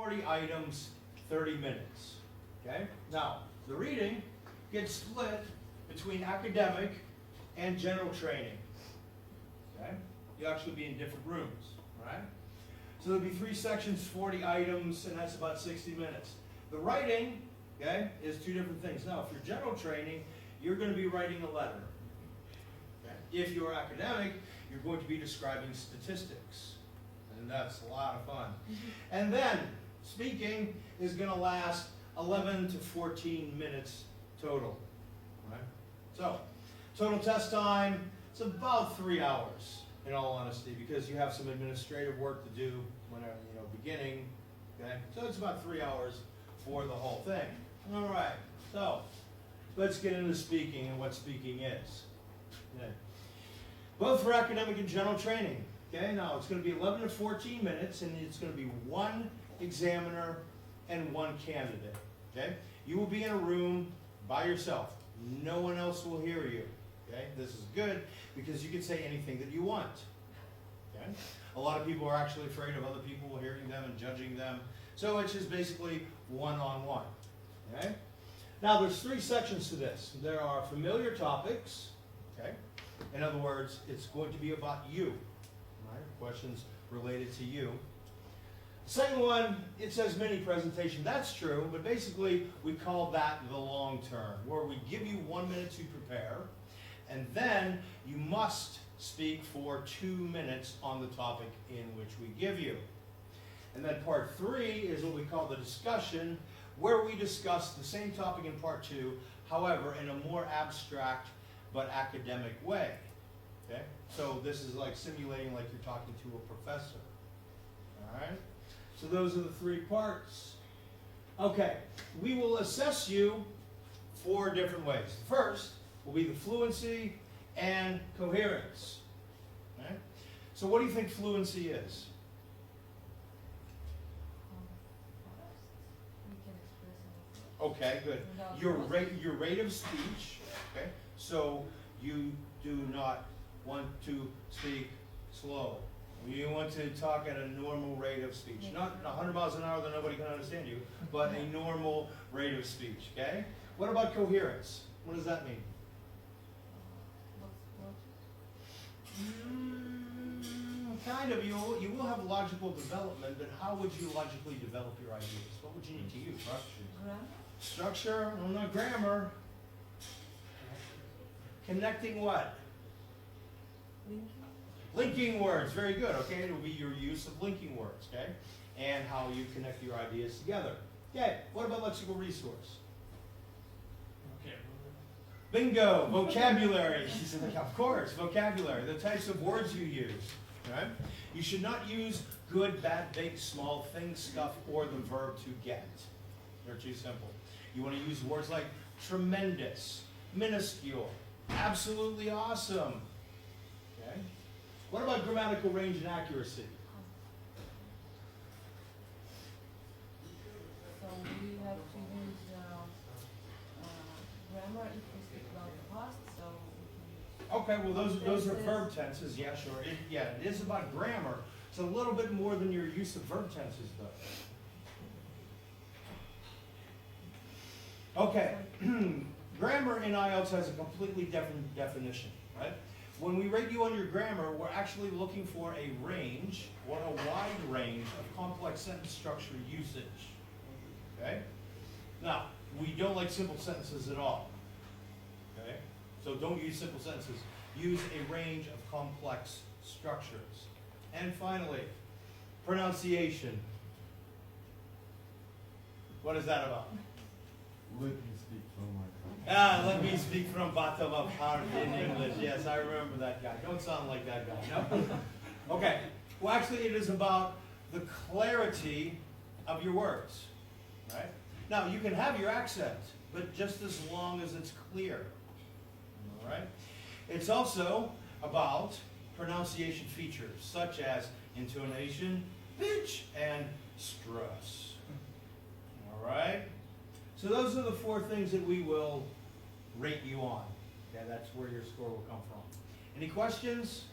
40 items, 30 minutes. Okay? Now, the reading gets split between academic and general training. Okay? You'll actually be in different rooms, right? So there'll be 3 sections, 40 items, and that's about 60 minutes. The writing, okay, is 2 different things. Now, if you're general training, you're going to be writing a letter. Okay? If you're academic, you're going to be describing statistics. And that's a lot of fun. And then, speaking is going to last 11 to 14 minutes total. Right? So, total test time, it's about 3 hours, in all honesty, because you have some administrative work to do when beginning. Okay? So it's about 3 hours for the whole thing. All right. So, let's get into speaking and what speaking is. Okay. Both for academic and general training. Okay, now it's going to be 11 to 14 minutes, and it's going to be 1 examiner and 1 candidate. Okay, you will be in a room by yourself. No one else will hear you. Okay, this is good because you can say anything that you want. Okay, a lot of people are actually afraid of other people hearing them and judging them, so it's just basically one-on-one. Okay, now there's 3 sections to this. There are familiar topics. Okay, in other words, it's going to be about you. Questions related to you. Second one, it says mini presentation. That's true, but basically we call that the long term, where we give you 1 minute to prepare, and then you must speak for 2 minutes on the topic in which we give you. And then part 3 is what we call the discussion, where we discuss the same topic in part 2, however, in a more abstract but academic way. Okay? So this is like simulating like you're talking to a professor. All right? So those are the 3 parts. Okay, we will assess you 4 different ways. First will be the fluency and coherence. Okay? So what do you think fluency is? Okay, good. Your rate of speech. Okay, so you do not want to speak slow. You want to talk at a normal rate of speech. Not 100 miles an hour that nobody can understand you, but a normal rate of speech, okay? What about coherence? What does that mean? Kind of. You will have logical development, but how would you logically develop your ideas? What would you need to use? Structure? Well, not grammar. Connecting what? Linking words, very good, okay? It will be your use of linking words, okay? And how you connect your ideas together. Okay, what about lexical resource? Okay. Bingo, vocabulary. Of course, vocabulary, the types of words you use, right? You should not use good, bad, big, small, thing, stuff, or the verb to get. They're too simple. You want to use words like tremendous, minuscule, absolutely awesome. Okay? What about grammatical range and accuracy? So we have to use grammar if we speak about the past. So okay, well those are verb tenses. Yeah, sure. It is about grammar. It's a little bit more than your use of verb tenses, though. Okay, grammar in IELTS has a completely different definition, right? When we rate you on your grammar, we're actually looking for a range, or a wide range, of complex sentence structure usage. Okay? Now, we don't like simple sentences at all. Okay? So don't use simple sentences. Use a range of complex structures. And finally, pronunciation. What is that about? Let me speak from my heart. Let me speak from bottom of heart in English. Yes, I remember that guy. Don't sound like that guy. No? Okay. Well, actually, it is about the clarity of your words. Right? Now, you can have your accent, but just as long as it's clear. All right? It's also about pronunciation features, such as intonation, pitch, and stress. All right? So those are the 4 things that we will rate you on. Okay, that's where your score will come from. Any questions?